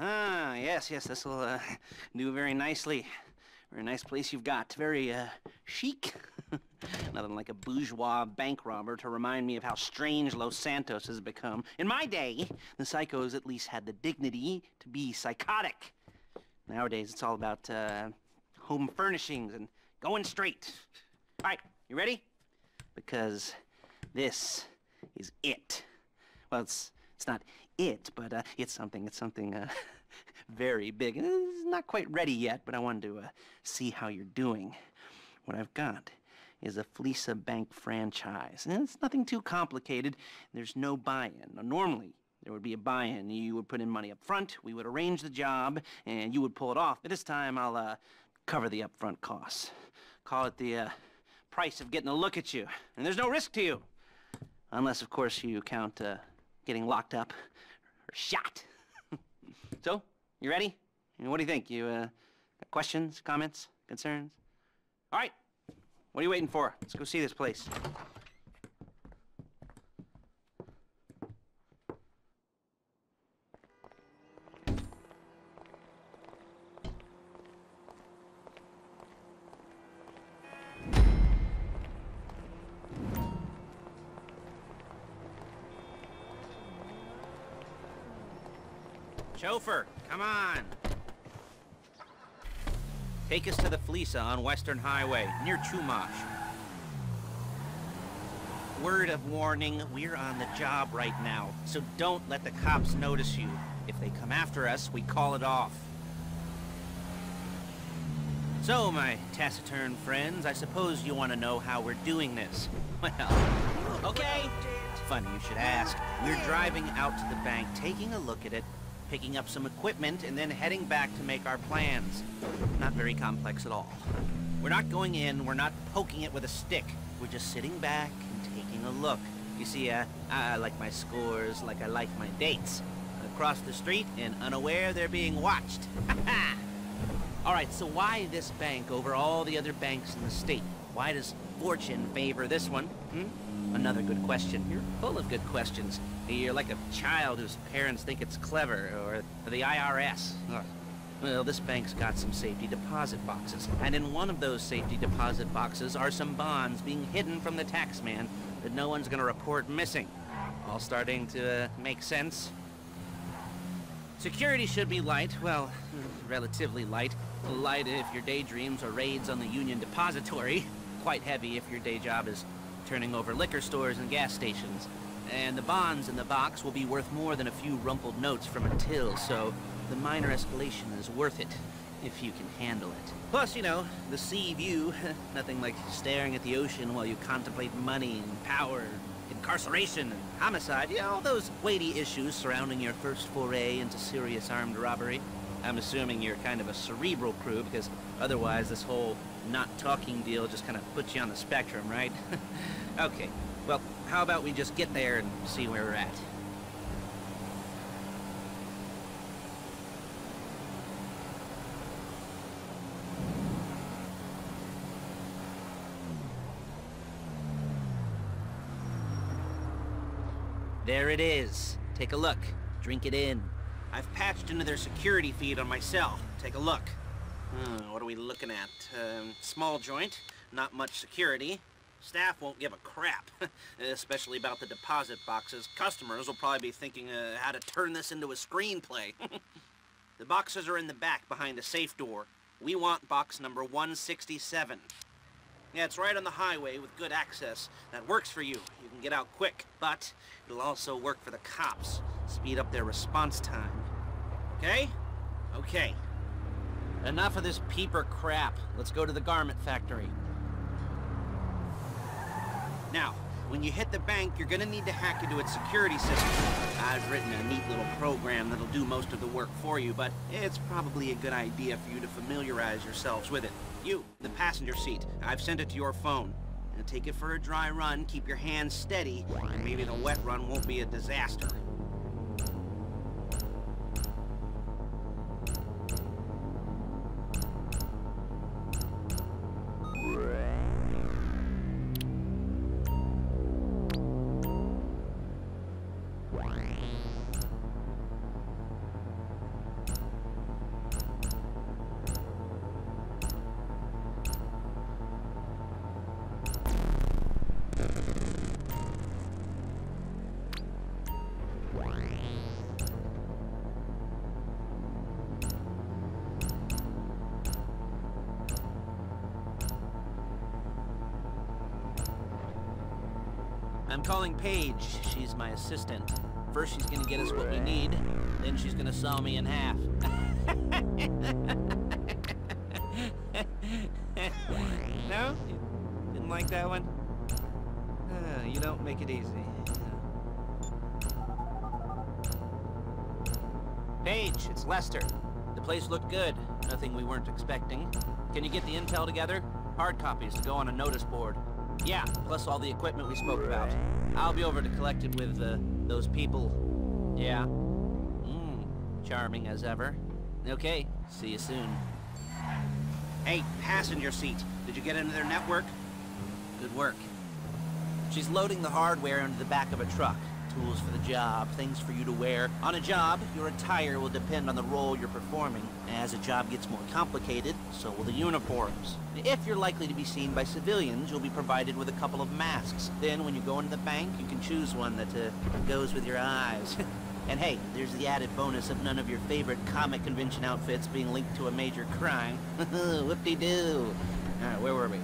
Ah, yes, this will do very nicely. Very nice place you've got. Very chic. Nothing like a bourgeois bank robber to remind me of how strange Los Santos has become. In my day, the psychos at least had the dignity to be psychotic. Nowadays, it's all about home furnishings and going straight. All right, you ready? Because this is it. Well, it's not it, but it's something very big. It's not quite ready yet, but I wanted to see how you're doing. What I've got is a Fleeca Bank franchise. And it's nothing too complicated. There's no buy-in. Now, normally, there would be a buy-in. You would put in money up front, we would arrange the job, and you would pull it off. But this time, I'll cover the upfront costs. Call it the price of getting a look at you. And there's no risk to you. Unless, of course, you count getting locked up or shot. So, you ready? What do you think? You got questions, comments, concerns? All right. What are you waiting for? Let's go see this place. Chauffeur, come on. Take us to the Fleeca on Western Highway, near Chumash. Word of warning, we're on the job right now, so don't let the cops notice you. If they come after us, we call it off. So, my taciturn friends, I suppose you want to know how we're doing this. Well, okay. Funny you should ask. We're driving out to the bank, taking a look at it, picking up some equipment, and then heading back to make our plans. Not very complex at all. We're not going in, we're not poking it with a stick. We're just sitting back and taking a look. You see, I like my scores like I like my dates. Across the street and unaware they're being watched. All right, so why this bank over all the other banks in the state? Why does fortune favor this one? Another good question. You're full of good questions. You're like a child whose parents think it's clever, or the IRS. Ugh. Well, this bank's got some safety deposit boxes, and in one of those safety deposit boxes are some bonds being hidden from the tax man that no one's gonna report missing. All starting to make sense? Security should be light, well, relatively light. Light if your daydreams are raids on the Union Depository. Quite heavy if your day job is turning over liquor stores and gas stations. And the bonds in the box will be worth more than a few rumpled notes from a till, so the minor escalation is worth it, if you can handle it. Plus, you know, the sea view, nothing like staring at the ocean while you contemplate money and power, incarceration and homicide, you know, all those weighty issues surrounding your first foray into serious armed robbery. I'm assuming you're kind of a cerebral crew, because otherwise this whole not talking deal just kind of puts you on the spectrum, right? Okay, well, how about we just get there and see where we're at? There it is. Take a look. Drink it in. I've patched into their security feed on my cell. Take a look. What are we looking at? Small joint, not much security. Staff won't give a crap, especially about the deposit boxes. Customers will probably be thinking how to turn this into a screenplay. The boxes are in the back behind the safe door. We want box number 167. Yeah, it's right on the highway with good access. That works for you. You can get out quick, but it'll also work for the cops. Speed up their response time. Okay? Okay. Enough of this peeper crap. Let's go to the garment factory. Now, when you hit the bank, you're gonna need to hack into its security system. I've written a neat little program that'll do most of the work for you, but it's probably a good idea for you to familiarize yourselves with it. You, the passenger seat, I've sent it to your phone. Now take it for a dry run, keep your hands steady, and maybe the wet run won't be a disaster. I'm calling Paige. She's my assistant. First she's gonna get us what we need, then she's gonna saw me in half. No? You didn't like that one? You don't make it easy. Paige, it's Lester. The place looked good. Nothing we weren't expecting. Can you get the intel together? Hard copies to go on a notice board. Yeah, plus all the equipment we spoke about. I'll be over to collect it with, those people. Yeah. Charming as ever. Okay, see you soon. Hey, passenger seat. Did you get into their network? Good work. She's loading the hardware into the back of a truck. Tools for the job, things for you to wear. On a job, your attire will depend on the role you're performing. As a job gets more complicated, so will the uniforms. If you're likely to be seen by civilians, you'll be provided with a couple of masks. Then when you go into the bank, you can choose one that goes with your eyes. And hey, there's the added bonus of none of your favorite comic convention outfits being linked to a major crime. Whoop-de-doo. Where were we?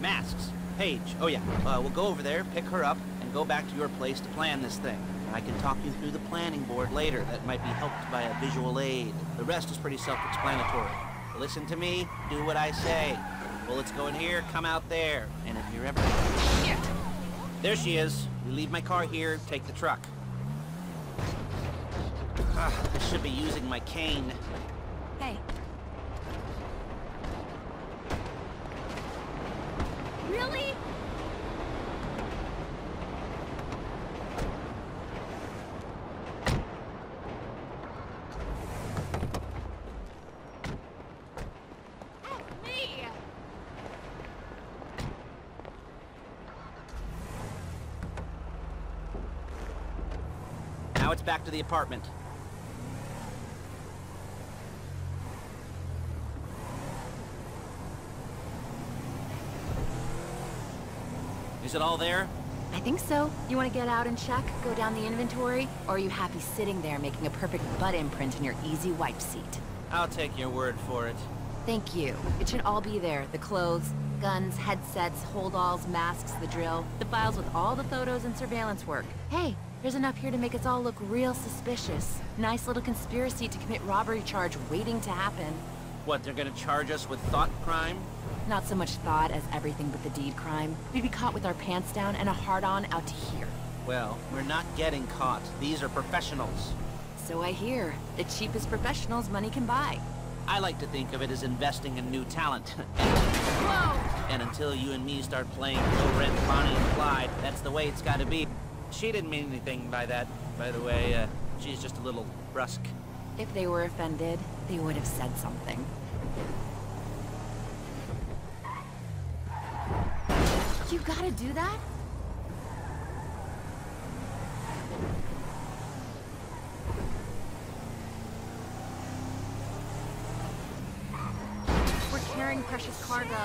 Masks. Paige. Oh yeah, we'll go over there, pick her up, and go back to your place to plan this thing. I can talk you through the planning board later. That might be helped by a visual aid. The rest is pretty self-explanatory. Listen to me, do what I say. Bullets go in here, come out there. And if you're ever... Shit! There she is. You leave my car here, take the truck. I should be using my cane. Hey. Really? Now it's back to the apartment. Is it all there? I think so. You want to get out and check? Go down the inventory? Or are you happy sitting there making a perfect butt imprint in your easy wipe seat? I'll take your word for it. Thank you. It should all be there. The clothes, guns, headsets, holdalls, masks, the drill. The files with all the photos and surveillance work. Hey, there's enough here to make us all look real suspicious. Nice little conspiracy to commit robbery charge waiting to happen. What, they're gonna charge us with thought crime? Not so much thought as everything but the deed crime. We'd be caught with our pants down and a hard-on out to here. Well, we're not getting caught. These are professionals. So I hear. The cheapest professionals money can buy. I like to think of it as investing in new talent. Whoa! And until you and me start playing low-rent Bonnie and Clyde, that's the way it's gotta be. She didn't mean anything by that, by the way. She's just a little brusque. If they were offended, they would have said something. You gotta do that? We're carrying precious cargo.